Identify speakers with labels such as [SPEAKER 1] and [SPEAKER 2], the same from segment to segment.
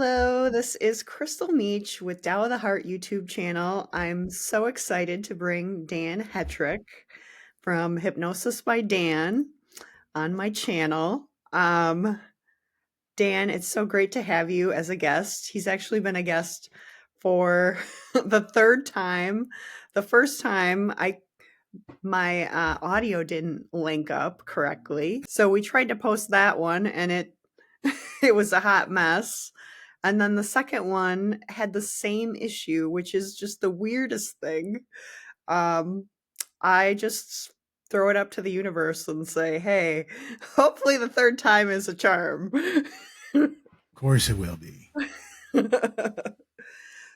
[SPEAKER 1] Hello, this is Chrystal Meach with Tao of the Heart YouTube channel. I'm so excited to bring Dan Hetrick from Hypnosis by Dan on my channel. Dan, it's so great to have you as a guest. He's actually been a guest for the third time. The first time my audio didn't link up correctly, so we tried to post that one, and it was a hot mess. And then the second one had the same issue, which is just the weirdest thing. Um, I just throw it up to the universe and say, "Hey, hopefully the third time is a charm."
[SPEAKER 2] Of course it will be.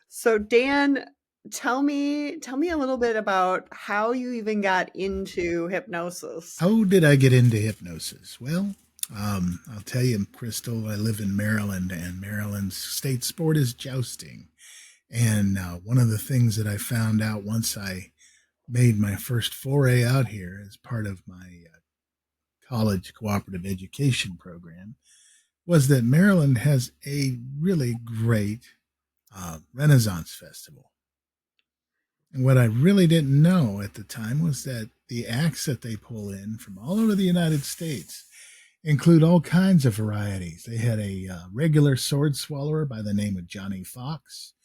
[SPEAKER 1] So Dan, tell me a little bit about how you even got into hypnosis.
[SPEAKER 2] How did I get into hypnosis? Well, I'll tell you, Crystal, I live in Maryland, and Maryland's state sport is jousting. And one of the things that I found out once I made my first foray out here as part of my college cooperative education program was that Maryland has a really great Renaissance festival. And what I really didn't know at the time was that the acts that they pull in from all over the United States include all kinds of varieties. They had a regular sword swallower by the name of Johnny Fox,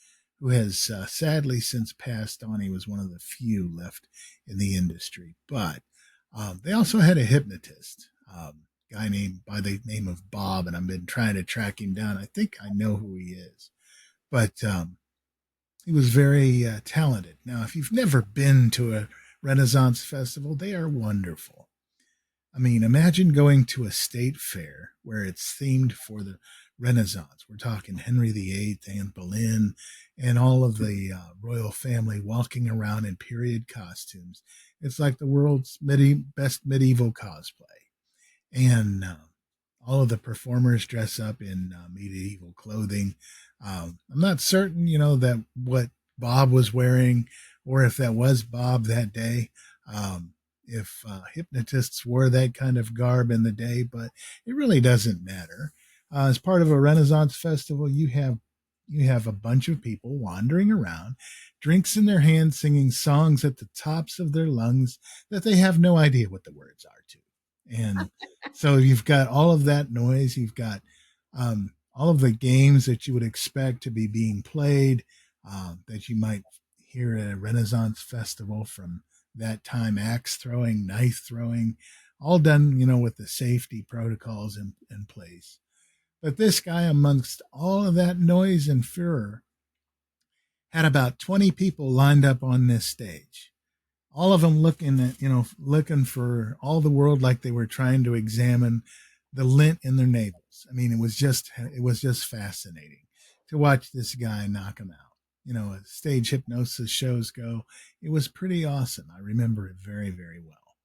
[SPEAKER 2] who has sadly since passed on. He was one of the few left in the industry. But they also had a hypnotist, guy named by the name of Bob, and I've been trying to track him down. I think I know who he is, but he was very talented. Now, if you've never been to a Renaissance festival, they are wonderful. I mean, imagine going to a state fair where it's themed for the Renaissance. We're talking Henry VIII, Anne Boleyn, and all of the royal family walking around in period costumes. It's like the world's best medieval cosplay. And all of the performers dress up in medieval clothing. I'm not certain, that what Bob was wearing, or if that was Bob that day. If hypnotists wore that kind of garb in the day, but it really doesn't matter. As part of a Renaissance festival, you have a bunch of people wandering around, drinks in their hands, singing songs at the tops of their lungs that they have no idea what the words are to. And so you've got all of that noise. You've got all of the games that you would expect to be being played, that you might hear at a Renaissance festival from that time, axe throwing, knife throwing, all done, with the safety protocols in place. But this guy, amongst all of that noise and furor, had about 20 people lined up on this stage. All of them looking for all the world like they were trying to examine the lint in their navels. I mean, it was just fascinating to watch this guy knock them out. As stage hypnosis shows go, it was pretty awesome. I remember it very, very well.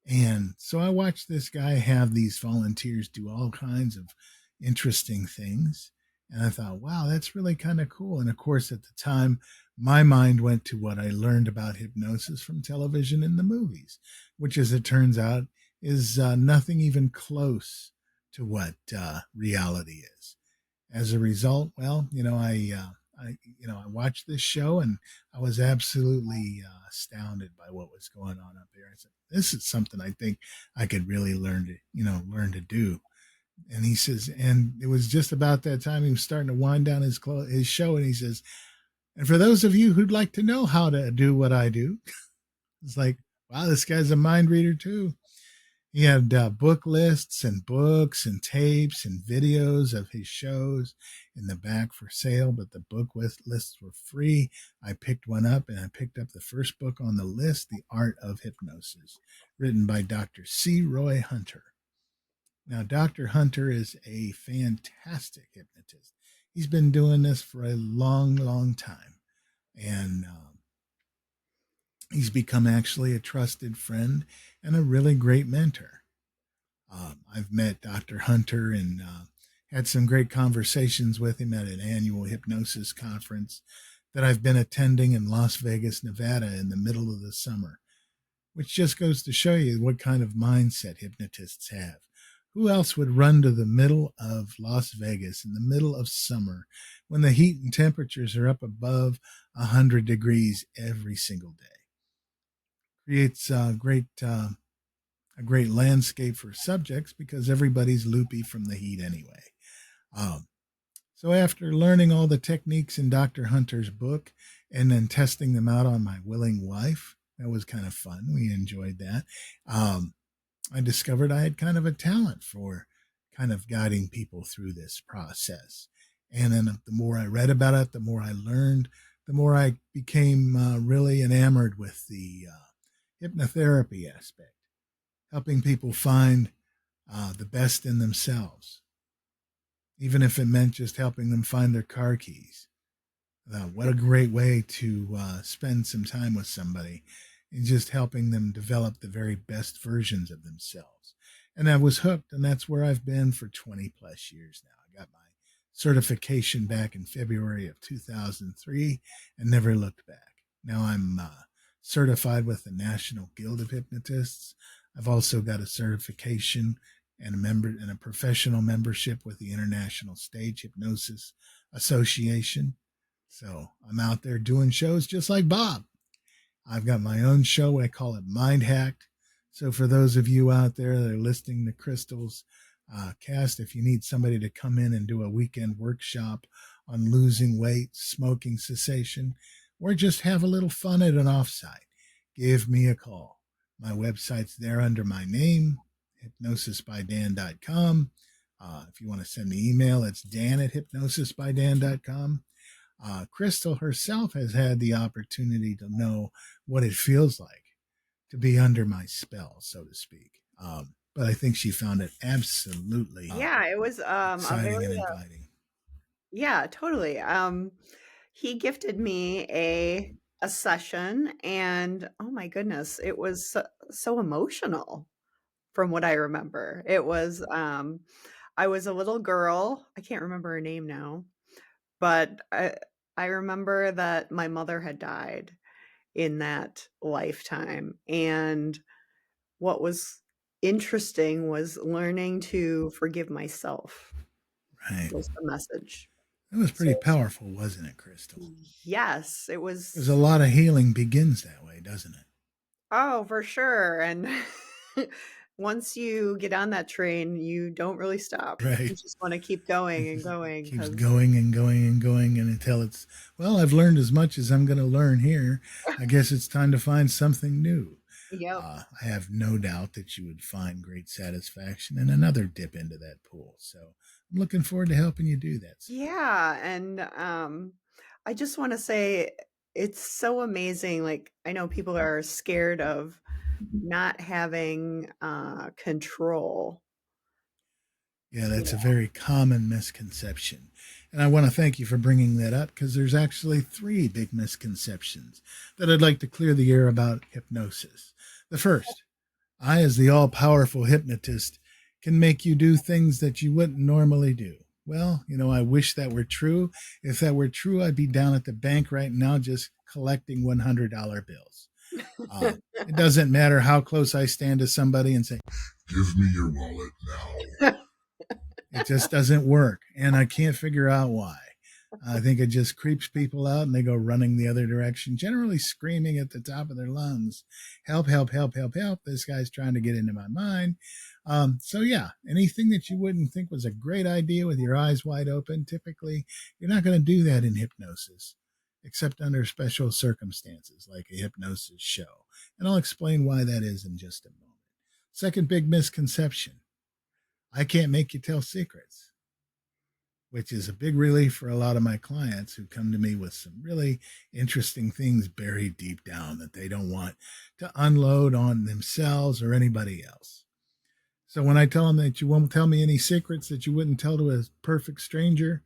[SPEAKER 2] And so I watched this guy have these volunteers do all kinds of interesting things. And I thought, wow, that's really kind of cool. And of course, at the time, my mind went to what I learned about hypnosis from television and the movies, which, as it turns out, is nothing even close to what reality is. As a result, well, I watched this show and I was absolutely astounded by what was going on up there. I said, this is something I think I could really learn to do. And he says, and it was just about that time he was starting to wind down his show. And he says, and for those of you who'd like to know how to do what I do, it's like, wow, this guy's a mind reader too. He had book lists and books and tapes and videos of his shows in the back for sale, but the book lists were free. I picked one up, and I picked up the first book on the list, The Art of Hypnosis, written by Dr. C. Roy Hunter. Now, Dr. Hunter is a fantastic hypnotist. He's been doing this for a long, long time, and he's become actually a trusted friend and a really great mentor. I've met Dr. Hunter and had some great conversations with him at an annual hypnosis conference that I've been attending in Las Vegas, Nevada in the middle of the summer, which just goes to show you what kind of mindset hypnotists have. Who else would run to the middle of Las Vegas in the middle of summer when the heat and temperatures are up above 100 degrees every single day? Creates a great landscape for subjects because everybody's loopy from the heat anyway. Um, so after learning all the techniques in Dr. Hunter's book and then testing them out on my willing wife, that was kind of fun. We enjoyed that. I discovered I had kind of a talent for kind of guiding people through this process. And then the more I read about it, the more I learned, the more I became really enamored with the hypnotherapy aspect, helping people find the best in themselves, even if it meant just helping them find their car keys. What a great way to spend some time with somebody and just helping them develop the very best versions of themselves. And I was hooked, and that's where I've been for 20 plus years now. I got my certification back in February of 2003 and never looked back. Now I'm certified with the National Guild of Hypnotists. I've also got a certification and a professional membership with the International Stage Hypnosis Association. So I'm out there doing shows just like Bob. I've got my own show. I call it Mind Hacked. So for those of you out there that are listening to Chrystal's cast, if you need somebody to come in and do a weekend workshop on losing weight, smoking cessation, or just have a little fun at an offsite, give me a call. My website's there under my name, hypnosisbydan.com. If you want to send me email, it's dan@hypnosisbydan.com. Chrystal herself has had the opportunity to know what it feels like to be under my spell, so to speak. But I think she found it absolutely
[SPEAKER 1] Yeah, it was a very
[SPEAKER 2] exciting and inviting.
[SPEAKER 1] yeah, totally. He gifted me a session, and oh my goodness, it was so emotional from what I remember. It was I was a little girl. I can't remember her name now, but I remember that my mother had died in that lifetime, and what was interesting was learning to forgive myself
[SPEAKER 2] Right.
[SPEAKER 1] was the message.
[SPEAKER 2] It was
[SPEAKER 1] So
[SPEAKER 2] pretty powerful, wasn't it, Chrystal?
[SPEAKER 1] yes, it
[SPEAKER 2] Because a
[SPEAKER 1] was.
[SPEAKER 2] lot of healing begins that way, doesn't it?
[SPEAKER 1] Oh, for sure, and once you get on that train, you don't really stop.
[SPEAKER 2] Right.
[SPEAKER 1] You just wanna keep going
[SPEAKER 2] It
[SPEAKER 1] and going
[SPEAKER 2] keeps
[SPEAKER 1] because
[SPEAKER 2] going and going and going and until it's, well, I've learned as much as I'm going to learn here. I guess it's time to find something new.
[SPEAKER 1] yep.
[SPEAKER 2] I have no doubt that you would find great satisfaction and another dip into that pool. So I'm looking forward to helping you do that, sister.
[SPEAKER 1] Yeah, and, I just wanna say it's so amazing, like, I know people are scared of not having, control,
[SPEAKER 2] Yeah,
[SPEAKER 1] you
[SPEAKER 2] that's a
[SPEAKER 1] know.
[SPEAKER 2] very common misconception. And I want to thank you for bringing that up because there's actually three big misconceptions that I'd like to clear the air about hypnosis. The first, I, as the all powerful hypnotist, can make you do things that you wouldn't normally do. Well, I wish that were true. If that were true, I'd be down at the bank right now just collecting $100 bills. It doesn't matter how close I stand to somebody and say, "Give me your wallet now." It just doesn't work. And I can't figure out why. I think it just creeps people out and they go running the other direction, generally screaming at the top of their lungs, "Help, help, help, help, help. This guy's trying to get into my mind." So, yeah, anything that you wouldn't think was a great idea with your eyes wide open, typically, you're not going to do that in hypnosis, except under special circumstances like a hypnosis show. And I'll explain why that is in just a moment. Second big misconception, I can't make you tell secrets, which is a big relief for a lot of my clients who come to me with some really interesting things buried deep down that they don't want to unload on themselves or anybody else. So when I tell them that you won't tell me any secrets that you wouldn't tell to a perfect stranger,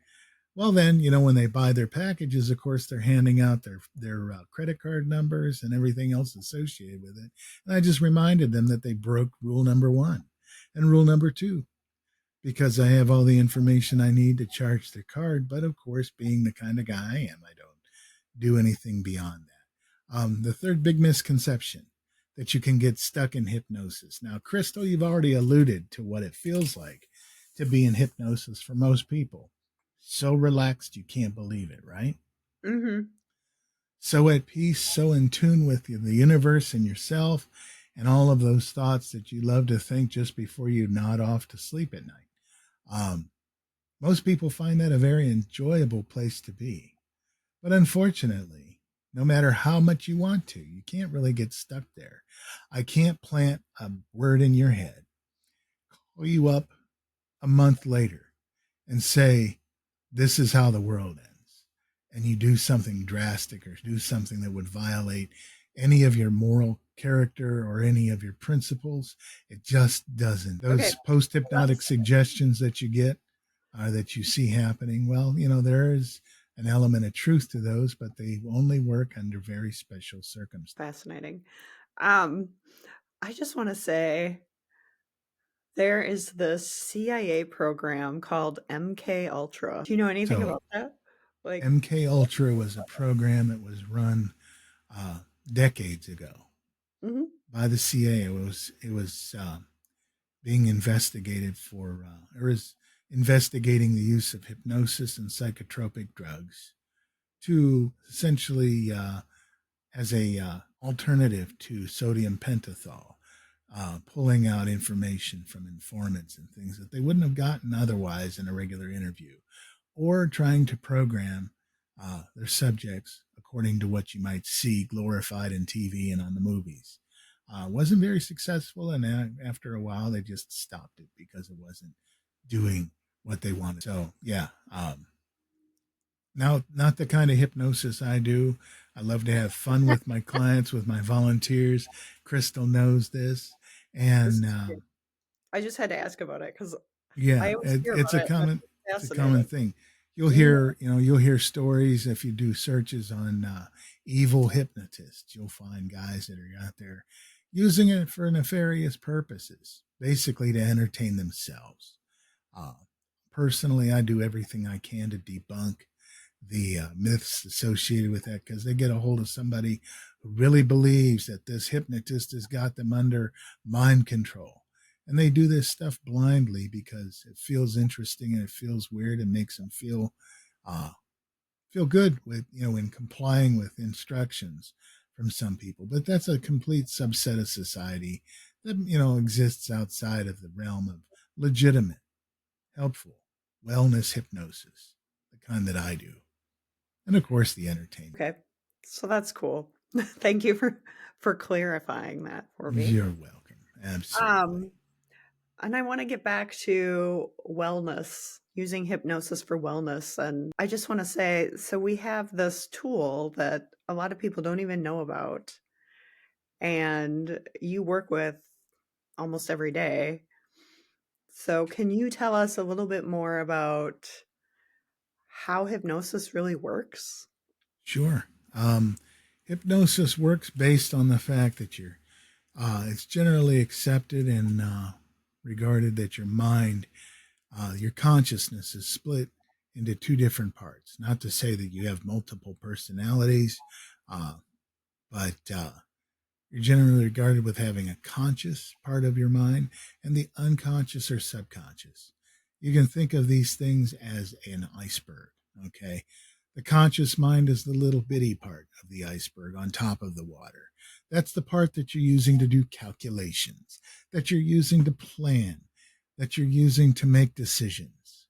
[SPEAKER 2] well, then, when they buy their packages, of course, they're handing out their credit card numbers and everything else associated with it. And I just reminded them that they broke rule number one and rule number two, because I have all the information I need to charge the card. But of course, being the kind of guy I am, I don't do anything beyond that. The third big misconception that you can get stuck in hypnosis. Now, Chrystal, you've already alluded to what it feels like to be in hypnosis for most people. So relaxed, you can't believe it, right?
[SPEAKER 1] Mm-hmm.
[SPEAKER 2] So at peace, so in tune with the universe and yourself and all of those thoughts that you love to think just before you nod off to sleep at night. Um, Most people find that a very enjoyable place to be. But unfortunately, no matter how much you want to, you can't really get stuck there. I can't plant a word in your head, call you up a month later and say, this is how the world ends. And you do something drastic or do something that would violate any of your moral character or any of your principles. It just doesn't.
[SPEAKER 1] Okay.
[SPEAKER 2] Those post hypnotic
[SPEAKER 1] That's
[SPEAKER 2] suggestions that you get, that you see happening, well, there is an element of truth to those, but they only work under very special circumstances.
[SPEAKER 1] fascinating. Um, I just want to say there is this CIA program called MK Ultra. Do you know anything
[SPEAKER 2] So
[SPEAKER 1] about that? Like,
[SPEAKER 2] MK Ultra was a program that was run uh, decades ago
[SPEAKER 1] mhm.
[SPEAKER 2] by the CIA. It was being investigated for, or is investigating the use of hypnosis and psychotropic drugs to essentially as a alternative to sodium pentothal, pulling out information from informants and things that they wouldn't have gotten otherwise in a regular interview, or trying to program their subjects according to what you might see glorified in TV and on the movies. Wasn't very successful, and after a while, they just stopped it because it wasn't doing what they wanted. So, yeah, now, not the kind of hypnosis I do. I love to have fun with my clients, with my volunteers. Chrystal knows this,
[SPEAKER 1] This
[SPEAKER 2] and
[SPEAKER 1] is good. I just had to ask about it because
[SPEAKER 2] yeah,
[SPEAKER 1] I always hear
[SPEAKER 2] it's
[SPEAKER 1] about
[SPEAKER 2] a
[SPEAKER 1] it and
[SPEAKER 2] common
[SPEAKER 1] I'm
[SPEAKER 2] it's a common
[SPEAKER 1] fascinated.
[SPEAKER 2] thing. You'll
[SPEAKER 1] Mhm.
[SPEAKER 2] hear you'll hear stories if you do searches on evil hypnotists. You'll find guys that are out there using it for nefarious purposes, basically to entertain themselves. Uh, Personally, I do everything I can to debunk the myths associated with that, because they get a hold of somebody who really believes that this hypnotist has got them under mind control. And they do this stuff blindly because it feels interesting and it feels weird and makes them uh, feel good with, in complying with instructions from some people. But that's a complete subset of society that, exists outside of the realm of legitimate, helpful wellness hypnosis, the kind that I do. And of course, the entertainment.
[SPEAKER 1] Okay. So that's cool. Thank you for clarifying that for me.
[SPEAKER 2] You're welcome. Absolutely.
[SPEAKER 1] Um, and I want to get back to wellness, using hypnosis for wellness. And I just want to say, so we have this tool that a lot of people don't even know about, and you work with almost every day. So can you tell us a little bit more about how hypnosis really works?
[SPEAKER 2] Sure. Um, Hypnosis works based on the fact that it's generally accepted and regarded that your mind, your consciousness is split into two different parts. Not to say that you have multiple personalities, uh, but you're generally regarded with having a conscious part of your mind and the unconscious or subconscious. You can think of these things as an iceberg, okay? The conscious mind is the little bitty part of the iceberg on top of the water. That's the part that you're using to do calculations, that you're using to plan, that you're using to make decisions,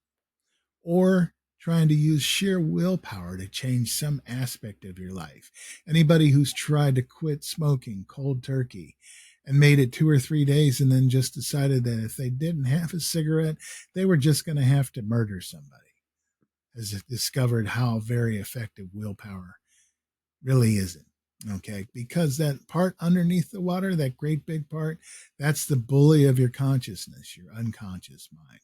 [SPEAKER 2] or trying to use sheer willpower to change some aspect of your life. Anybody who's tried to quit smoking cold turkey and made it 2 or 3 days and then just decided that if they didn't have a cigarette, they were just going to have to murder somebody has discovered how very effective willpower really isn't. Okay, because that part underneath the water, that great big part, that's the bully of your consciousness, your unconscious mind.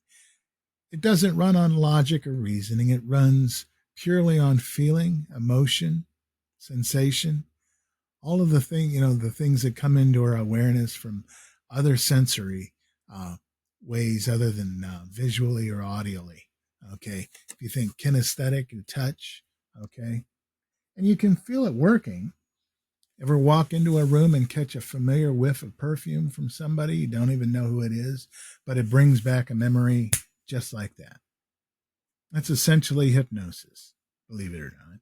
[SPEAKER 2] It doesn't run on logic or reasoning. It runs purely on feeling, emotion, sensation, all of the things that come into our awareness from other sensory ways other than visually or audially. Okay. If you think kinesthetic, you touch. Okay. And you can feel it working Ever walk into a room and catch a familiar whiff of perfume from somebody? You don't even know who it is, but it brings back a memory just like that. That's essentially hypnosis, believe it or not.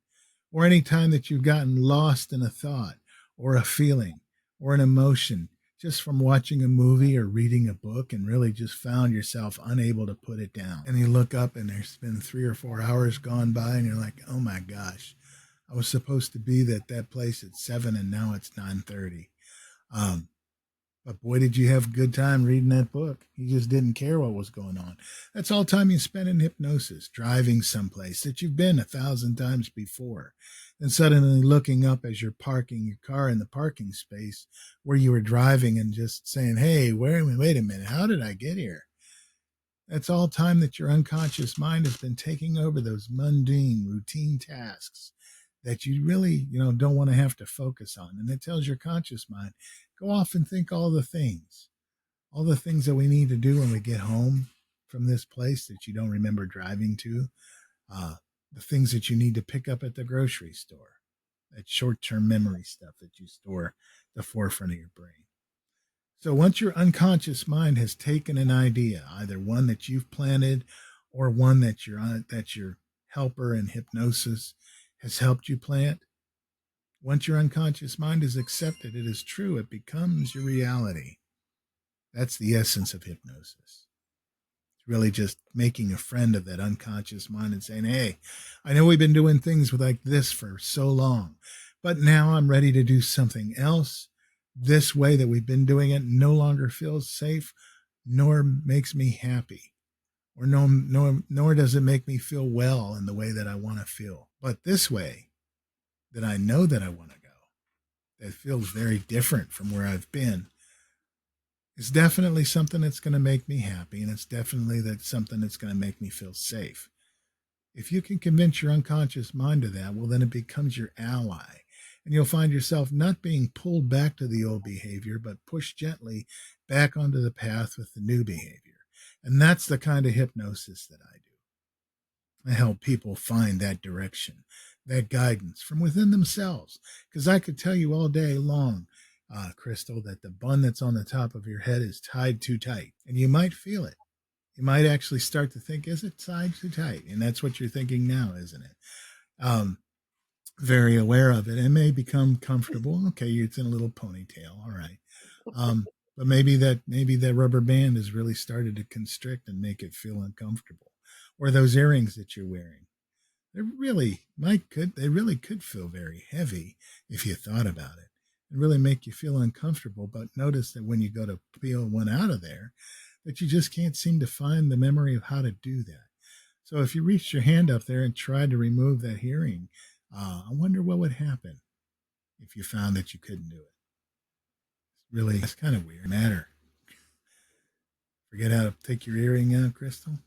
[SPEAKER 2] Or any time that you've gotten lost in a thought or a feeling or an emotion just from watching a movie or reading a book and really just found yourself unable to put it down. And you look up and there's been 3 or 4 hours gone by and you're like, oh my gosh, I was supposed to be at that place at 7 and now it's 9:30. Um, but boy, did you have a good time reading that book. You just didn't care what was going on. That's all time you spent in hypnosis, driving someplace that you've been 1,000 times before. And suddenly looking up as you're parking your car in the parking space where you were driving and just saying, hey, wait a minute, how did I get here? That's all time that your unconscious mind has been taking over those mundane, routine tasks that you really, don't want to have to focus on. And it tells your conscious mind, go off and think all the things that we need to do when we get home from this place that you don't remember driving to, uh, the things that you need to pick up at the grocery store, that short-term memory stuff that you store at the forefront of your brain. So once your unconscious mind has taken an idea, either one that you've planted or one that your helper in hypnosis has helped you plant, once your unconscious mind has accepted it as true, it becomes your reality. That's the essence of hypnosis. It's really just making a friend of that unconscious mind and saying, hey, I know we've been doing things like this for so long, but now I'm ready to do something else. This way that we've been doing it no longer feels safe, nor makes me happy, or nor does it make me feel well in the way that I want to feel. But this way that I know that I want to go, that feels very different from where I've been, is definitely something that's going to make me happy, and it's definitely something that's going to make me feel safe. If you can convince your unconscious mind of that, well, then it becomes your ally. And you'll find yourself not being pulled back to the old behavior, but pushed gently back onto the path with the new behavior. And that's the kind of hypnosis that I do. I help people find that direction, that guidance from within themselves. Because I could tell you all day long, Chrystal, that the bun that's on the top of your head is tied too tight. And you might feel it. You might actually start to think, is it tied too tight? And that's what you're thinking now, isn't it? Very aware of it. It may become comfortable. Okay, it's in a little ponytail. All right. But maybe that rubber band has really started to constrict and make it feel uncomfortable. Or those earrings that you're wearing. They really could feel very heavy if you thought about it. And really make you feel uncomfortable. But notice that when you go to peel one out of there, that you just can't seem to find the memory of how to do that. So if you reached your hand up there and tried to remove that earring, I wonder what would happen if you found that you couldn't do it. It's kind of weird matter. Forget how to take your earring out, Chrystal?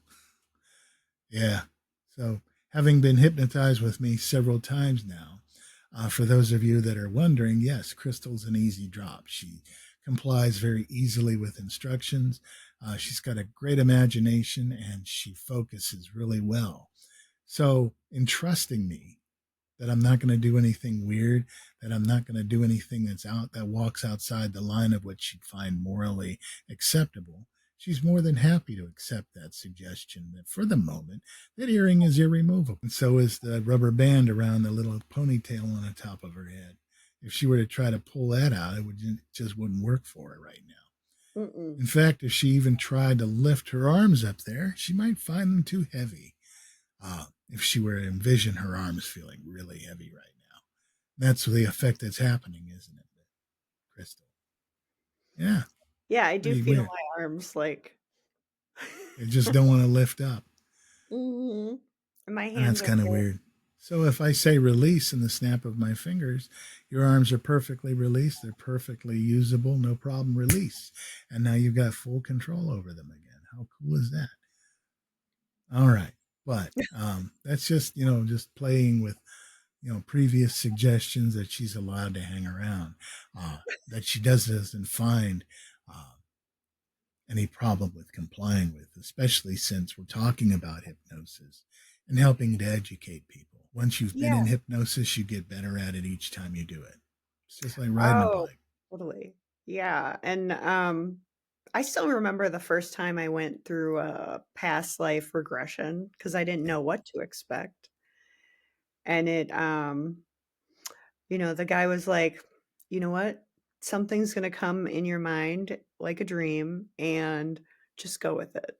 [SPEAKER 2] Yeah. So having been hypnotized with me several times now, for those of you that are wondering, yes, Chrystal's an easy drop. She complies very easily with instructions. She's got a great imagination and she focuses really well. So in trusting me that I'm not going to do anything weird, that I'm not going to do anything that walks outside the line of what she'd find morally acceptable, she's more than happy to accept that suggestion that for the moment, that earring is irremovable. And so is the rubber band around the little ponytail on the top of her head. If she were to try to pull that out, it just wouldn't work for her right now.
[SPEAKER 1] Mm-mm.
[SPEAKER 2] In fact, if she even tried to lift her arms up there, she might find them too heavy. If she were to envision her arms feeling really heavy right now. That's the effect that's happening, isn't it, Chrystal? Yeah,
[SPEAKER 1] Yeah, I do
[SPEAKER 2] pretty
[SPEAKER 1] feel
[SPEAKER 2] weird.
[SPEAKER 1] my arms like
[SPEAKER 2] They just don't want to lift up.
[SPEAKER 1] Mhm. And my
[SPEAKER 2] And
[SPEAKER 1] hands
[SPEAKER 2] that's
[SPEAKER 1] are
[SPEAKER 2] kind of
[SPEAKER 1] full.
[SPEAKER 2] weird. So if I say release in the snap of my fingers, your arms are perfectly released. They're perfectly usable, no problem, release. And now you've got full control over them again. How cool is that? All right. But that's just playing with, previous suggestions that she's allowed to hang around, that she doesn't find uh, any problem with complying with, especially since we're talking about hypnosis and helping to educate people. Once you've been
[SPEAKER 1] Yeah.
[SPEAKER 2] in hypnosis, you get better at it each time you do it. It's just like riding a
[SPEAKER 1] Oh,
[SPEAKER 2] bike.
[SPEAKER 1] totally. Yeah, and, I still remember the first time I went through a past life regression because I didn't
[SPEAKER 2] Yeah,
[SPEAKER 1] know what to expect, and the guy was like, "You know what? Something's gonna come in your mind like a dream, and just go with it."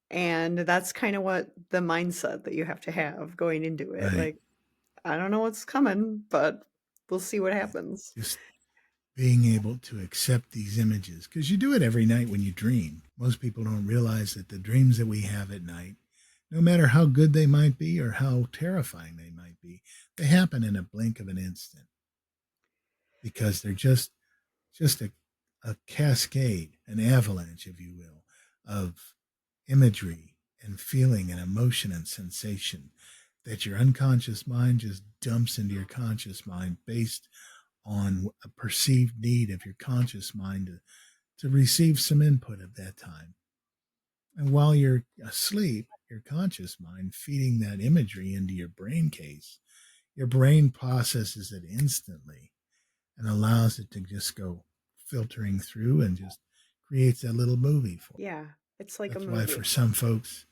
[SPEAKER 1] And that's kinda what the mindset that you have to have going into it,
[SPEAKER 2] right.
[SPEAKER 1] like, "I don't know what's coming, but we'll see what
[SPEAKER 2] Yeah.
[SPEAKER 1] happens."
[SPEAKER 2] Just being able to accept these images because you do it every night when you dream. Most people don't realize that the dreams that we have at night, no matter how good they might be or how terrifying they might be, they happen in a blink of an instant because they're just a cascade, an avalanche, if you will, of imagery and feeling and emotion and sensation that your unconscious mind just dumps into your conscious mind based on a perceived need of your conscious mind to receive some input at that time. And while you're asleep, your conscious mind feeding that imagery into your brain case, your brain processes it instantly and allows it to just go filtering through and just creates that little movie for you.
[SPEAKER 1] Yeah, it's like a
[SPEAKER 2] That's why for
[SPEAKER 1] movie.
[SPEAKER 2] some folks,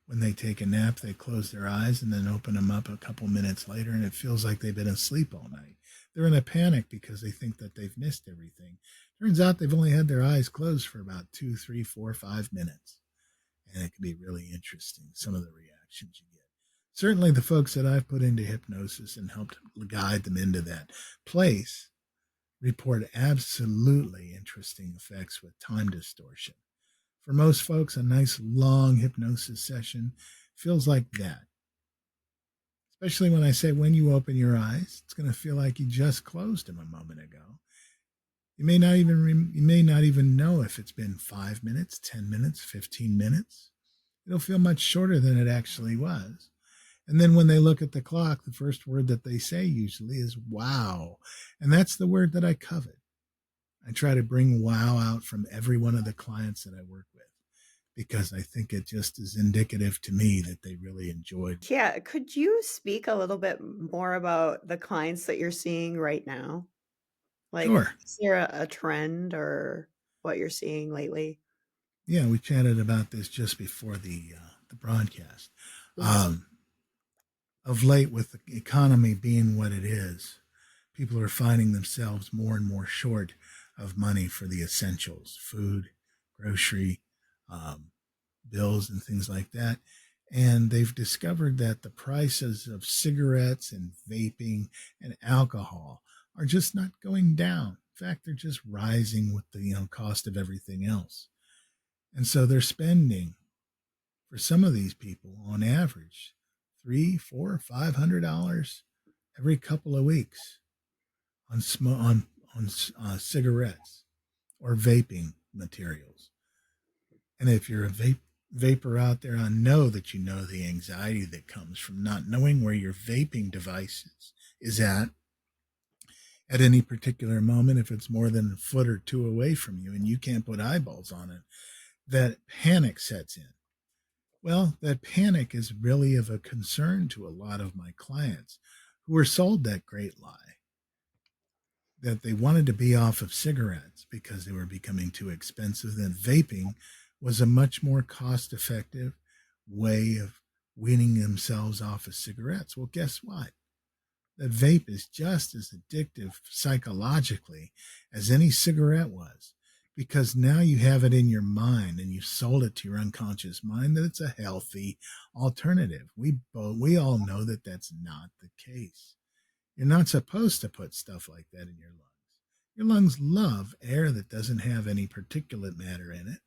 [SPEAKER 2] when they take a nap, they close their eyes and then open them up a couple minutes later, and it feels like they've been asleep all night. They're in a panic because they think that they've missed everything. Turns out they've only had their eyes closed for about 2, 3, 4, 5 minutes. And it can be really interesting, some of the reactions you get. Certainly, the folks that I've put into hypnosis and helped guide them into that place report absolutely interesting effects with time distortion. For most folks, a nice long hypnosis session feels like that. Especially when I say when you open your eyes, it's going to feel like you just closed them a moment ago. You may not even know if it's been 5 minutes, 10 minutes, 15 minutes. It'll feel much shorter than it actually was. And then when they look at the clock, the first word that they say usually is wow. And that's the word that I covet. I try to bring wow out from every one of the clients that I work with because I think it just is indicative to me that they really enjoyed.
[SPEAKER 1] Yeah, could you speak a little bit more about the clients that you're seeing right now? Like,
[SPEAKER 2] Sure.
[SPEAKER 1] is there a trend or what you're seeing lately?
[SPEAKER 2] Yeah, we chatted about this just before the broadcast.
[SPEAKER 1] Mhm.
[SPEAKER 2] Um, of late, with the economy being what it is, people are finding themselves more and more short of money for the essentials, food, grocery, um, bills, and things like that. And they've discovered that the prices of cigarettes and vaping and alcohol are just not going down. In fact, they're just rising with the cost of everything else. And so they're spending for some of these people on average 3, 4, 500 dollars every couple of weeks on cigarettes or vaping materials. And if you're a vapor out there, I know that you know the anxiety that comes from not knowing where your vaping device is at any particular moment. If it's more than a foot or two away from you and you can't put eyeballs on it, that panic sets in. Well, that panic is really of a concern to a lot of my clients who were sold that great lie that they wanted to be off of cigarettes because they were becoming too expensive. Then vaping was a much more cost effective way of weaning themselves off of cigarettes. Well, guess what? That vape is just as addictive psychologically as any cigarette was because now you have it in your mind and you've sold it to your unconscious mind that it's a healthy alternative. We all know that that's not the case. You're not supposed to put stuff like that in your lungs. Your lungs love air that doesn't have any particulate matter in it.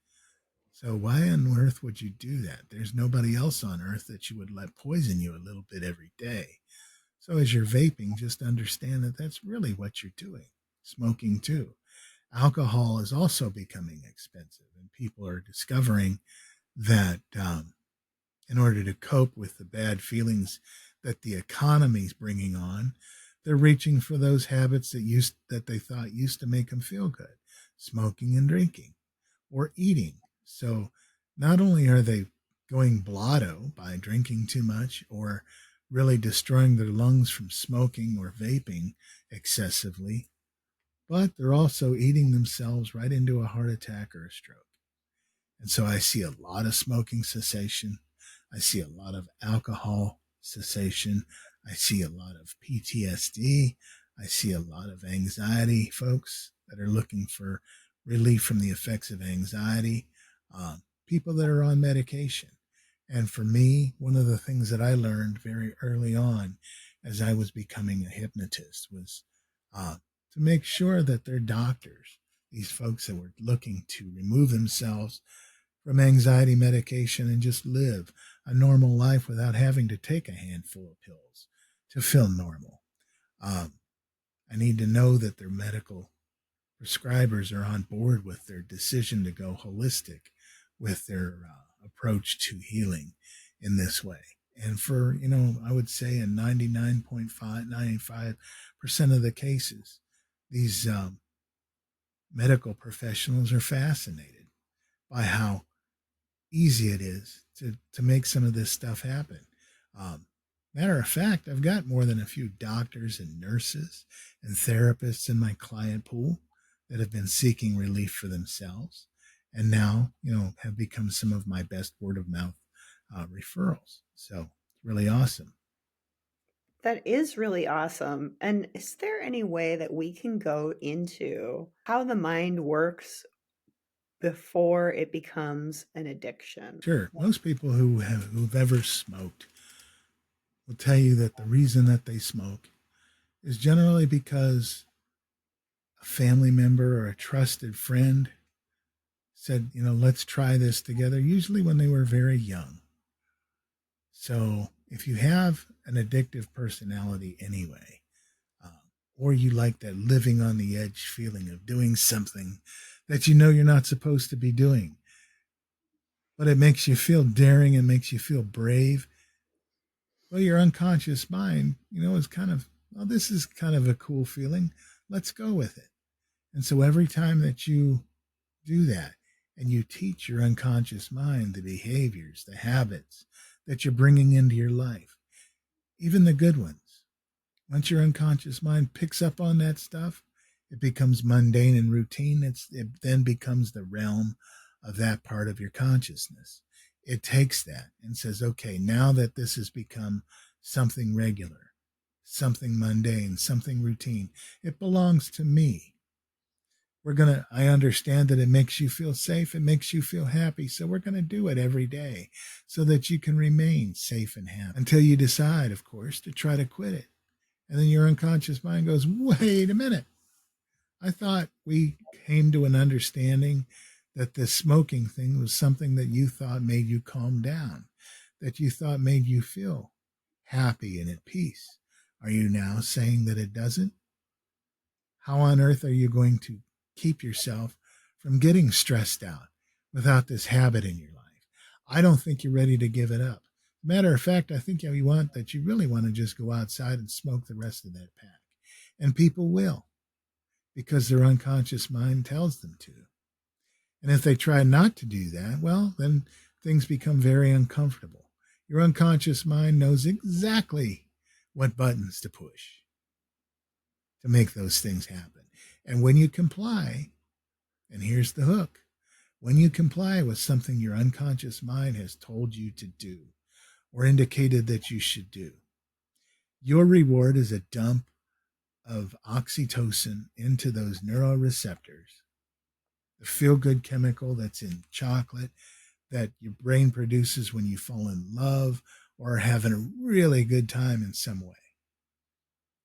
[SPEAKER 2] So why on earth would you do that? There's nobody else on earth that you would let poison you a little bit every day. So as you're vaping, just understand that that's really what you're doing. Smoking too. Alcohol is also becoming expensive, and people are discovering that in order to cope with the bad feelings that the economy's bringing on, they're reaching for those habits that they thought used to make them feel good, smoking and drinking or eating. So not only are they going blotto by drinking too much or really destroying their lungs from smoking or vaping excessively, but they're also eating themselves right into a heart attack or a stroke. And so I see a lot of smoking cessation. I see a lot of alcohol cessation. I see a lot of PTSD. I see a lot of anxiety folks that are looking for relief from the effects of anxiety, people that are on medication. And for me, one of the things that I learned very early on as I was becoming a hypnotist was to make sure that their doctors, these folks that were looking to remove themselves from anxiety medication and just live a normal life without having to take a handful of pills to feel normal. Um, I need to know that their medical prescribers are on board with their decision to go holistic with their approach to healing in this way. And for, I would say in 99.5, 95% of the cases, these medical professionals are fascinated by how easy it is to make some of this stuff happen. Um, Matter of fact, I've got more than a few doctors and nurses and therapists in my client pool that have been seeking relief for themselves and now, have become some of my best word of mouth referrals. So it's really awesome.
[SPEAKER 1] That is really awesome. And is there any way that we can go into how the mind works before it becomes an addiction?
[SPEAKER 2] Sure. Most people who've ever smoked will tell you that the reason that they smoke is generally because a family member or a trusted friend said, let's try this together, usually when they were very young. So if you have an addictive personality anyway, or you like that living on the edge feeling of doing something that you're not supposed to be doing, but it makes you feel daring and makes you feel brave, well, your unconscious mind, is kind of, well, this is kind of a cool feeling. Let's go with it. And so every time that you do that and you teach your unconscious mind the behaviors, the habits that you're bringing into your life, even the good ones, once your unconscious mind picks up on that stuff, it becomes mundane and routine. It then becomes the realm of that part of your consciousness. It takes that and says, okay, now that this has become something regular, something mundane, something routine, it belongs to me. I understand that it makes you feel safe. It makes you feel happy. So we're going to do it every day so that you can remain safe and happy until you decide, of course, to try to quit it. And then your unconscious mind goes, wait a minute. I thought we came to an understanding that this smoking thing was something that you thought made you calm down, that you thought made you feel happy and at peace. Are you now saying that it doesn't? How on earth are you going to keep yourself from getting stressed out without this habit in your life? I don't think you're ready to give it up. Matter of fact, I think you really want to just go outside and smoke the rest of that pack. And people will, because their unconscious mind tells them to. And if they try not to do that, well, then things become very uncomfortable. Your unconscious mind knows exactly what buttons to push to make those things happen. And when you comply, and here's the hook, when you comply with something your unconscious mind has told you to do or indicated that you should do, your reward is a dump of oxytocin into those neuroreceptors, the feel good chemical that's in chocolate that your brain produces when you fall in love or are having a really good time in some way.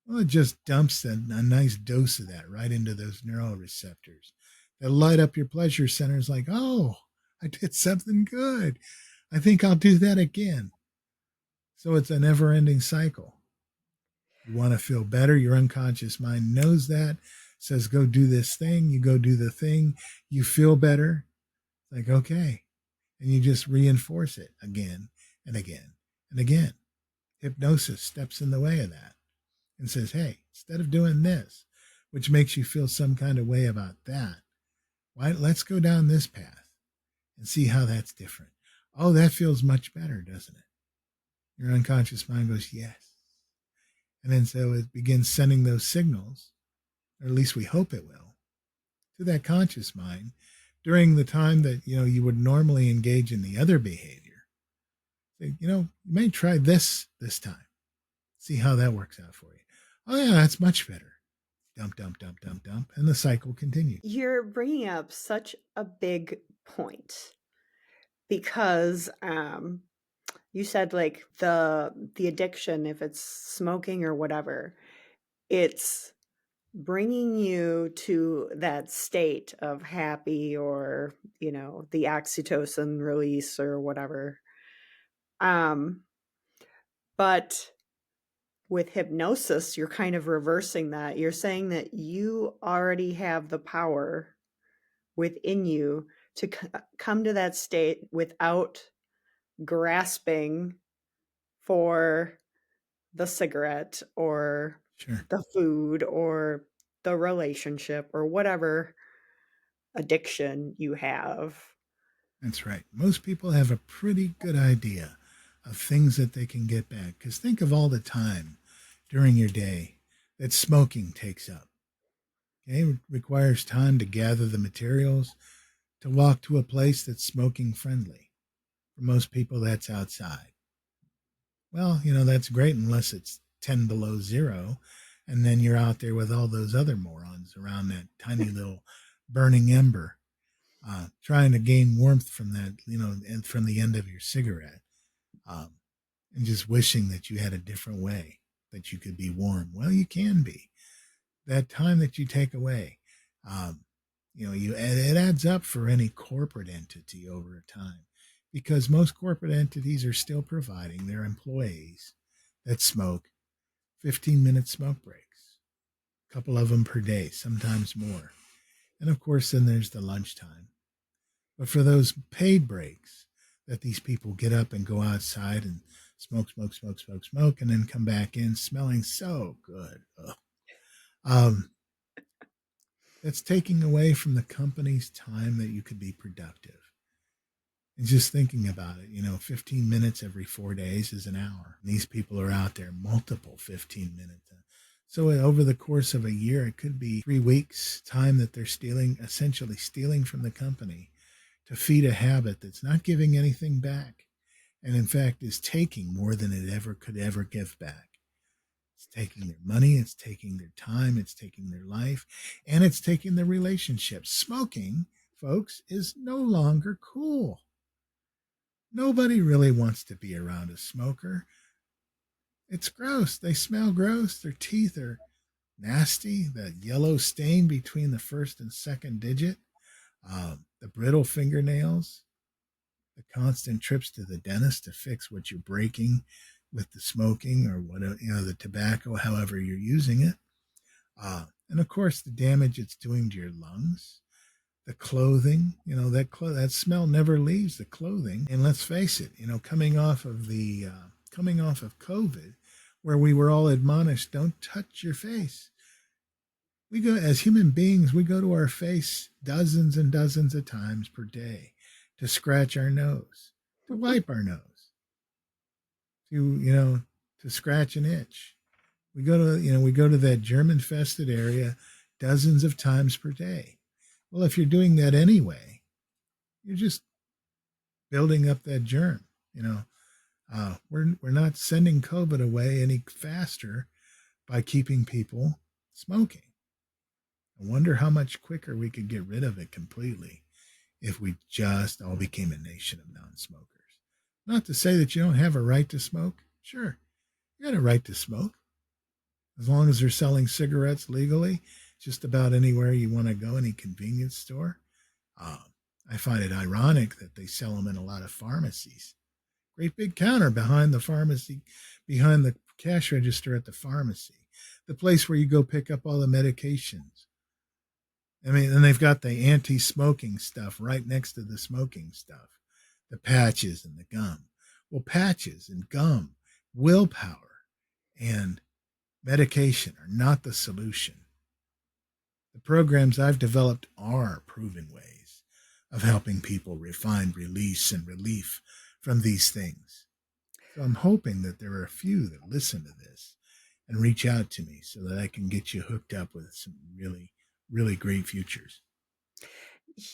[SPEAKER 2] Well, it just dumps a nice dose of that right into those neuroreceptors that light up your pleasure centers like, oh, I did something good. I think I'll do that again. So it's a never ending cycle. You want to feel better. Your unconscious mind knows that, says, go do this thing. You go do the thing. You feel better. Like, okay. And you just reinforce it again and again and again. Hypnosis steps in the way of that and says, hey, instead of doing this, which makes you feel some kind of way about that, let's go down this path and see how that's different. Oh, that feels much better, doesn't it? Your unconscious mind goes, yes. And then so it begins sending those signals, or at least we hope it will, to that conscious mind during the time that, you would normally engage in the other behavior. Say, you may try this time. See how that works out for you. Oh, yeah, that's much better. Dump, dump, dump, dump, dump. And the cycle continues.
[SPEAKER 1] You're bringing up such a big point because you said like the addiction, if it's smoking or whatever, it's bringing you to that state of happy, or the oxytocin release or whatever. um but with hypnosis, you're kind of reversing that. You're saying that you already have the power within you to come to that state without grasping for the cigarette or
[SPEAKER 2] Sure.
[SPEAKER 1] the food or the relationship or whatever addiction you have.
[SPEAKER 2] That's right. Most people have a pretty good idea of things that they can get back. Because think of all the time during your day that smoking takes up. Okay, it requires time to gather the materials, to walk to a place that's smoking friendly. For most people, that's outside. Well, that's great unless it's 10 below zero. And then you're out there with all those other morons around that tiny little burning ember, trying to gain warmth from that, and from the end of your cigarette, um, and just wishing that you had a different way that you could be warm. Well, you can be. That time that you take away, um, it adds up for any corporate entity over time, because most corporate entities are still providing their employees that smoke 15-minute smoke breaks, a couple of them per day, sometimes more. And of course, then there's the lunchtime. But for those paid breaks that these people get up and go outside and smoke, smoke, smoke, smoke, smoke, and then come back in smelling so good. Um, that's taking away from the company's time that you could be productive. And just thinking about it, 15 minutes every 4 days is an hour. These people are out there multiple 15 minutes. So over the course of a year, it could be 3 weeks time that they're essentially stealing from the company to feed a habit that's not giving anything back. And in fact, is taking more than it ever could ever give back. It's taking their money, it's taking their time, it's taking their life, and it's taking their relationships. Smoking, folks, is no longer cool. Nobody really wants to be around a smoker. It's gross. They smell gross. Their teeth are nasty. That yellow stain between the first and second digit, the brittle fingernails, the constant trips to the dentist to fix what you're breaking with the smoking or whatever, the tobacco, however you're using it. And of course, the damage it's doing to your lungs, the clothing, that smell never leaves the clothing. And let's face it, coming off of COVID, where we were all admonished, don't touch your face. We go, as human beings, we go to our face dozens and dozens of times per day to scratch our nose, to wipe our nose, to scratch an itch. We go to that germ infested area dozens of times per day. Well, if you're doing that anyway, you're just building up that germ. We're not sending COVID away any faster by keeping people smoking. I wonder how much quicker we could get rid of it completely if we just all became a nation of non-smokers. Not to say that you don't have a right to smoke. Sure, you got a right to smoke. As long as they're selling cigarettes legally, just about anywhere you want to go, any convenience store. I find it ironic that they sell them in a lot of pharmacies. Great big counter behind the pharmacy, behind the cash register at the pharmacy, the place where you go pick up all the medications. I mean, and they've got the anti-smoking stuff right next to the smoking stuff, the patches and the gum. Well, patches and gum, willpower, and medication are not the solution. The programs I've developed are proven ways of helping people find release and relief from these things. So I'm hoping that there are a few that listen to this and reach out to me so that I can get you hooked up with some really, really great futures.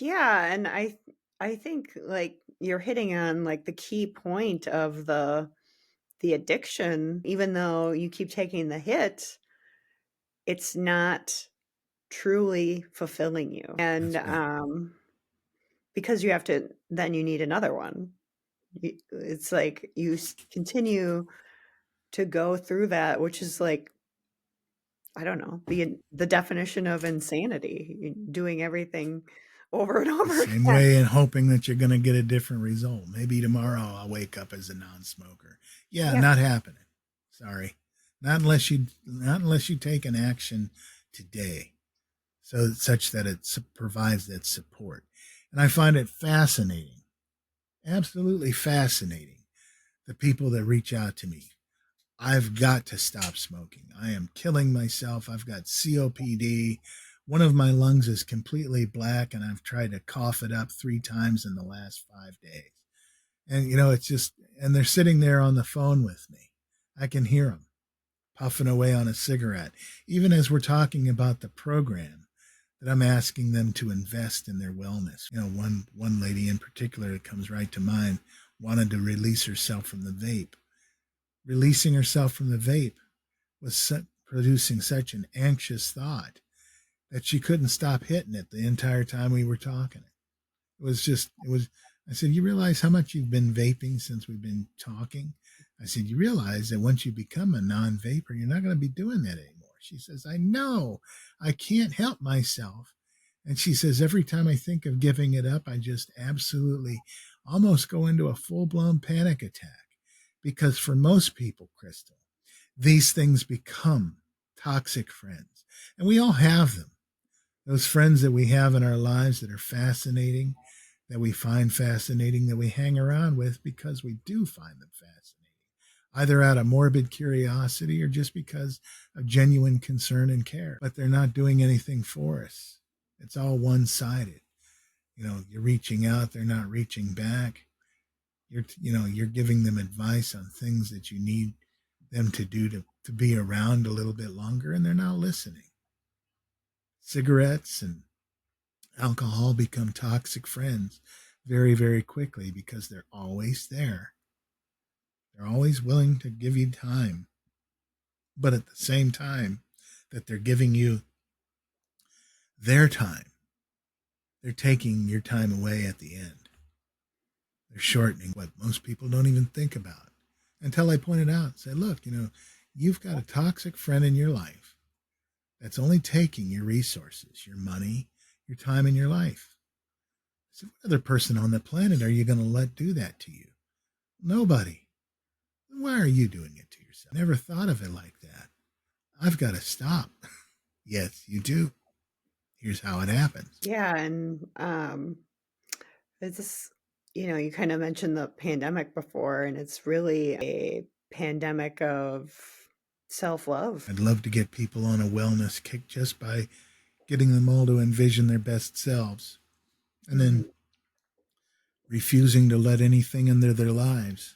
[SPEAKER 1] Yeah, and I think like you're hitting on like the key point of the addiction. Even though you keep taking the hit, it's not truly fulfilling you. And
[SPEAKER 2] That's right.
[SPEAKER 1] because you have to, then you need another one. It's like you continue to go through that, which is like, I don't know, the definition of insanity, doing everything over and
[SPEAKER 2] The
[SPEAKER 1] over
[SPEAKER 2] same
[SPEAKER 1] again.
[SPEAKER 2] way and hoping that you're going to get a different result. Maybe tomorrow I'll wake up as a non-smoker. Yeah,
[SPEAKER 1] Yeah.
[SPEAKER 2] not happening. Sorry. Not unless you take an action today so such that it provides that support. And I find it fascinating, absolutely fascinating, the people that reach out to me. I've got to stop smoking. I am killing myself. I've got COPD. One of my lungs is completely black, and I've tried to cough it up 3 times in the last 5 days. And, it's just, and they're sitting there on the phone with me. I can hear them puffing away on a cigarette, even as we're talking about the program that I'm asking them to invest in their wellness. One lady in particular that comes right to mind wanted to release herself from the vape. Releasing herself from the vape was producing such an anxious thought that she couldn't stop hitting it the entire time we were talking. I said, you realize how much you've been vaping since we've been talking? I said, you realize that once you become a non vapor, you're not going to be doing that anymore. She says, I know. I can't help myself. And she says, every time I think of giving it up, I just absolutely almost go into a full blown panic attack. Because for most people, Chrystal, these things become toxic friends. And we all have them. Those friends that we have in our lives that are fascinating, that we find fascinating, that we hang around with because we do find them fascinating, either out of morbid curiosity or just because of genuine concern and care. But they're not doing anything for us. It's all one sided. You're reaching out, they're not reaching back. You're giving them advice on things that you need them to do to be around a little bit longer, and they're not listening. Cigarettes and alcohol become toxic friends very, very quickly because they're always there. They're always willing to give you time. But at the same time that they're giving you their time, they're taking your time away at the end. They're shortening what most people don't even think about. Until I point it out, say, look, you've got a toxic friend in your life that's only taking your resources, your money, your time, and your life. So what other person on the planet are you going to let do that to you? Nobody. Why are you doing it to yourself? Never thought of it like that. I've got to stop. Yes, you do. Here's how it happens.
[SPEAKER 1] Yeah, and it's just, you kind of mentioned the pandemic before, and it's really a pandemic of self-love.
[SPEAKER 2] I'd love to get people on a wellness kick just by getting them all to envision their best selves and then
[SPEAKER 1] Mhm.
[SPEAKER 2] refusing to let anything into their lives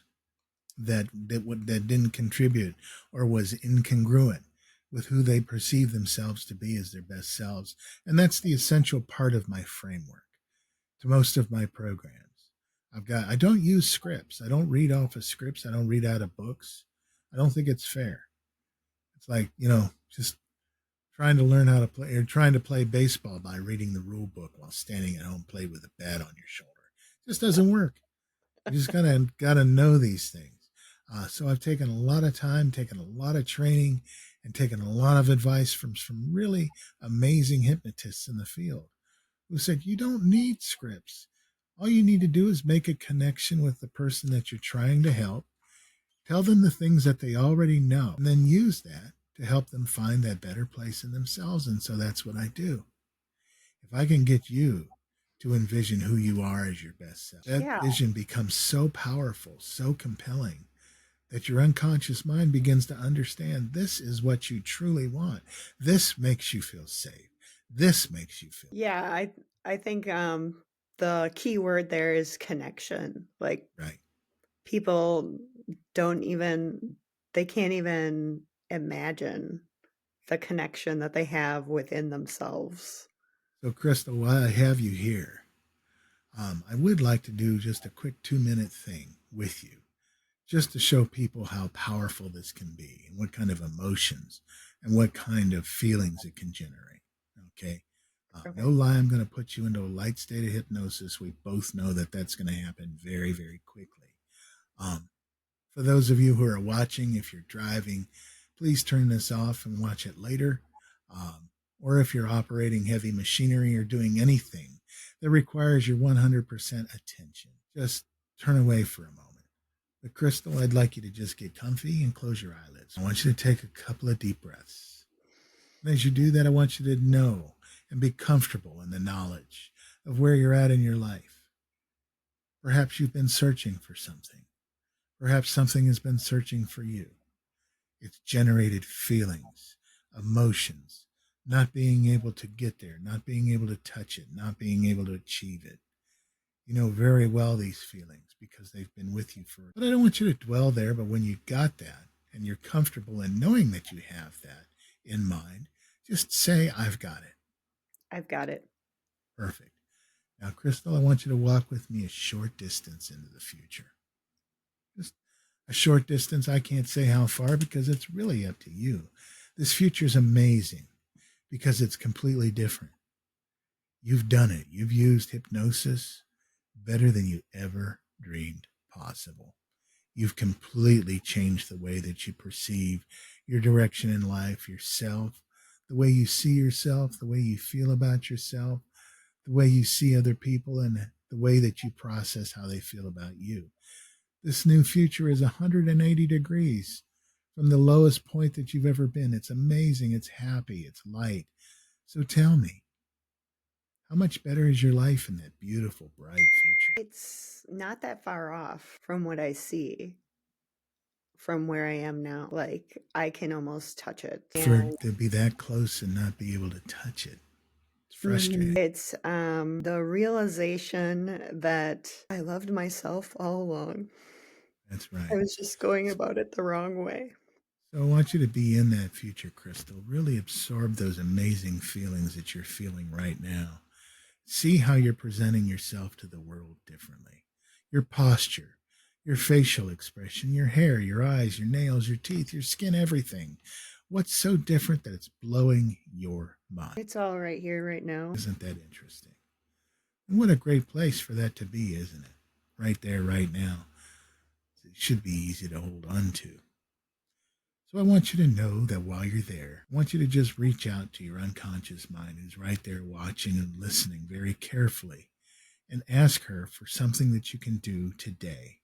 [SPEAKER 2] that didn't contribute or was incongruent with who they perceive themselves to be as their best selves. And that's the essential part of my framework to most of my programs. I don't use scripts. I don't read off of scripts. I don't read out of books. I don't think it's fair. It's like, just trying to learn how to play or trying to play baseball by reading the rule book while standing at home play with a bat on your shoulder. It just doesn't work. You just gotta know these things. So I've taken a lot of time, taken a lot of training, and taken a lot of advice from some really amazing hypnotists in the field who said you don't need scripts. All you need to do is make a connection with the person that you're trying to help, tell them the things that they already know, and then use that to help them find that better place in themselves. And so that's what I do. If I can get you to envision who you are as your best self, that
[SPEAKER 1] Yeah.
[SPEAKER 2] vision becomes so powerful, so compelling that your unconscious mind begins to understand this is what you truly want. This makes you feel safe. This makes you feel
[SPEAKER 1] Yeah, I think the key word there is connection. Like
[SPEAKER 2] right.
[SPEAKER 1] people don't even they can't even imagine the connection that they have within themselves.
[SPEAKER 2] So, Crystal, while I have you here, I would like to do just a quick 2 minute thing with you, just to show people how powerful this can be and what kind of emotions and what kind of feelings it can generate. Okay. No
[SPEAKER 1] Okay.
[SPEAKER 2] lie, I'm going to put you into a light state of hypnosis. We both know that that's going to happen very, very quickly. Um, for those of you who are watching, if you're driving, please turn this off and watch it later. Um, or if you're operating heavy machinery or doing anything that requires your 100% attention, just turn away for a moment. But Crystal, I'd like you to just get comfy and close your eyelids. I want you to take a couple of deep breaths. And as you do that, I want you to know and be comfortable in the knowledge of where you're at in your life. Perhaps you've been searching for something. Perhaps something has been searching for you. It's generated feelings, emotions, not being able to get there, not being able to touch it, not being able to achieve it. You know very well these feelings because they've been with you for. But I don't want you to dwell there, but when you got that and you're comfortable in knowing that you have that in mind, just say, I've got it.
[SPEAKER 1] I've got it.
[SPEAKER 2] Perfect. Now, Crystal, I want you to walk with me a short distance into the future. Just a short distance. I can't say how far because it's really up to you. This future is amazing because it's completely different. You've done it. You've used hypnosis better than you ever dreamed possible. You've completely changed the way that you perceive your direction in life, yourself, the way you see yourself, the way you feel about yourself, the way you see other people, and the way that you process how they feel about you. This new future is 180 degrees from the lowest point that you've ever been. It's amazing. It's happy. It's light. So tell me, how much better is your life in that beautiful, bright future?
[SPEAKER 1] It's not that far off from what I see from where I am now. Like I can almost touch it.
[SPEAKER 2] For
[SPEAKER 1] And
[SPEAKER 2] to be that close and not be able to touch it, it's frustrating.
[SPEAKER 1] it's the realization that I loved myself all along.
[SPEAKER 2] That's
[SPEAKER 1] I
[SPEAKER 2] right.
[SPEAKER 1] was just going about it the wrong way.
[SPEAKER 2] So I want you to be in that future, Crystal. Really absorb those amazing feelings that you're feeling right now. See how you're presenting yourself to the world differently. Your posture, your facial expression, your hair, your eyes, your nails, your teeth, your skin, everything. What's so different that it's blowing your mind?
[SPEAKER 1] It's all right here, right now.
[SPEAKER 2] Isn't that interesting? And what a great place for that to be, isn't it? Right there, right now. It should be easy to hold on to. So I want you to know that while you're there, I want you to just reach out to your unconscious mind who's right there watching and listening very carefully and ask her for something that you can do today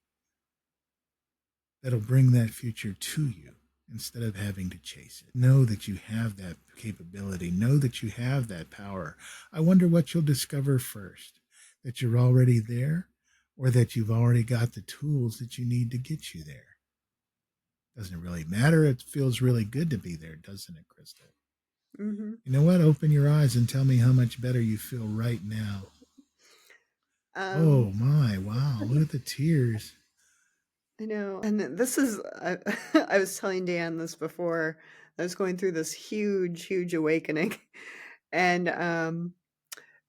[SPEAKER 2] that'll bring that future to you instead of having to chase it. Know that you have that capability. Know that you have that power. I wonder what you'll discover first, that you're already there or that you've already got the tools that you need to get you there. Doesn't really matter. It feels really good to be there, doesn't it, Crystal?
[SPEAKER 1] Hmm.
[SPEAKER 2] You know what? Open your eyes and tell me how much better you feel right now.
[SPEAKER 1] Um,
[SPEAKER 2] Oh my, wow. Look at the tears.
[SPEAKER 1] I know. And this is, I was telling Dan this before. I was going through this huge, huge awakening. And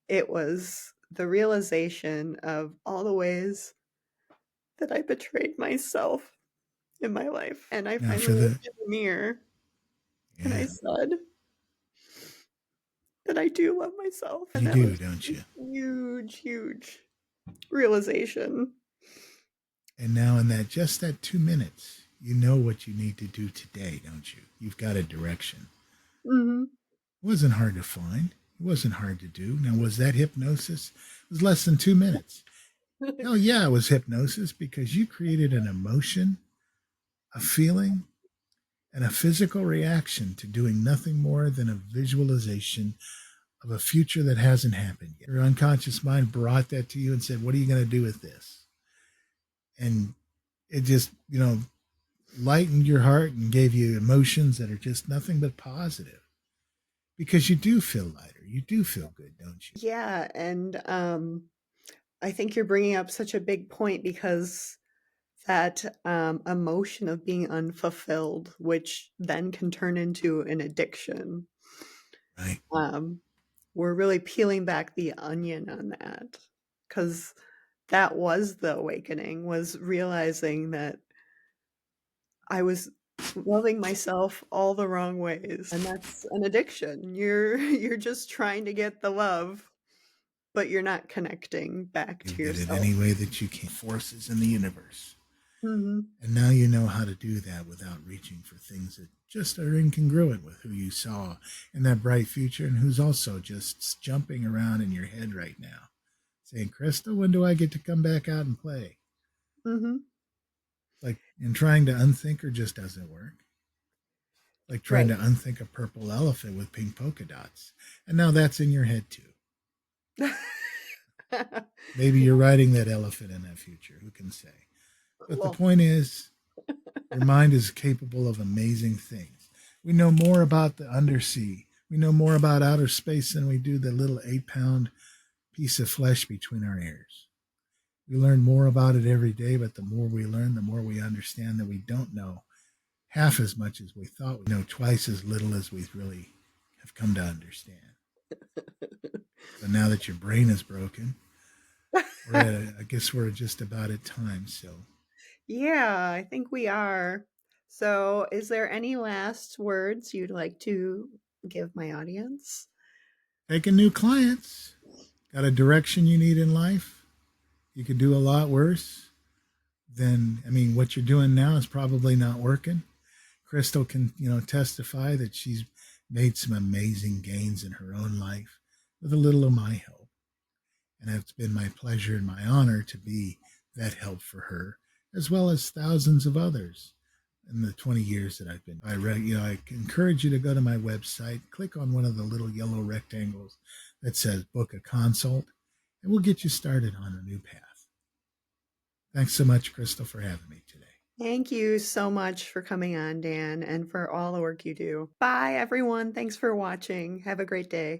[SPEAKER 1] it was the realization of all the ways that I betrayed myself in my life. And I
[SPEAKER 2] Now
[SPEAKER 1] finally
[SPEAKER 2] for
[SPEAKER 1] looked
[SPEAKER 2] the,
[SPEAKER 1] in the mirror and I
[SPEAKER 2] yeah,
[SPEAKER 1] said that I do love myself. And
[SPEAKER 2] you
[SPEAKER 1] that
[SPEAKER 2] do,
[SPEAKER 1] was
[SPEAKER 2] don't you?
[SPEAKER 1] a huge, huge realization.
[SPEAKER 2] And now in that, just that 2 minutes, you know what you need to do today, don't you? You've got a direction.
[SPEAKER 1] Hmm.
[SPEAKER 2] It wasn't hard to find. It wasn't hard to do. Now, was that hypnosis? It was less than 2 minutes. Hell yeah, it was hypnosis because you created an emotion, a feeling, and a physical reaction to doing nothing more than a visualization of a future that hasn't happened yet. Your unconscious mind brought that to you and said, what are you going to do with this? And it just, lightened your heart and gave you emotions that are just nothing but positive because you do feel lighter. You do feel good, don't you?
[SPEAKER 1] Yeah. And I think you're bringing up such a big point because that emotion of being unfulfilled, which then can turn into an addiction.
[SPEAKER 2] Right.
[SPEAKER 1] Um, we're really peeling back the onion on that because that was the awakening, was realizing that I was loving myself all the wrong ways, and that's an addiction. You're just trying to get the love, but you're not connecting back
[SPEAKER 2] You
[SPEAKER 1] to
[SPEAKER 2] get it
[SPEAKER 1] yourself.
[SPEAKER 2] any way that you can. Forces in the universe.
[SPEAKER 1] Mhm.
[SPEAKER 2] And now you know how to do that without reaching for things that just are incongruent with who you saw in that bright future and who's also just jumping around in your head right now, saying, Chrystal, when do I get to come back out and play?
[SPEAKER 1] Mhm.
[SPEAKER 2] Like, and trying to unthink her just doesn't work. Like trying
[SPEAKER 1] Right.
[SPEAKER 2] to unthink a purple elephant with pink polka dots. And now that's in your head too. Maybe you're riding that elephant in that future. Who can say? But the
[SPEAKER 1] Cool.
[SPEAKER 2] point is, your mind is capable of amazing things. We know more about the undersea. We know more about outer space than we do the little 8-pound piece of flesh between our ears. We learn more about it every day, but the more we learn, the more we understand that we don't know half as much as we thought. We know twice as little as we really have come to understand. So now that your brain is broken, I guess we're just about at time. So
[SPEAKER 1] Yeah, I think we are. So, is there any last words you'd like to give my audience?
[SPEAKER 2] taking new clients. Got a direction you need in life? You could do a lot worse. Then, I mean, what you're doing now is probably not working. Chrystal can, testify that she's made some amazing gains in her own life with a little of my help. And it's been my pleasure and my honor to be that help for her, as well as thousands of others in the 20 years that I've been. I encourage you to go to my website, click on one of the little yellow rectangles that says book a consult, and we'll get you started on a new path. Thanks so much, Chrystal, for having me today.
[SPEAKER 1] Thank you so much for coming on, Dan, and for all the work you do. Bye, everyone. Thanks for watching. Have a great day.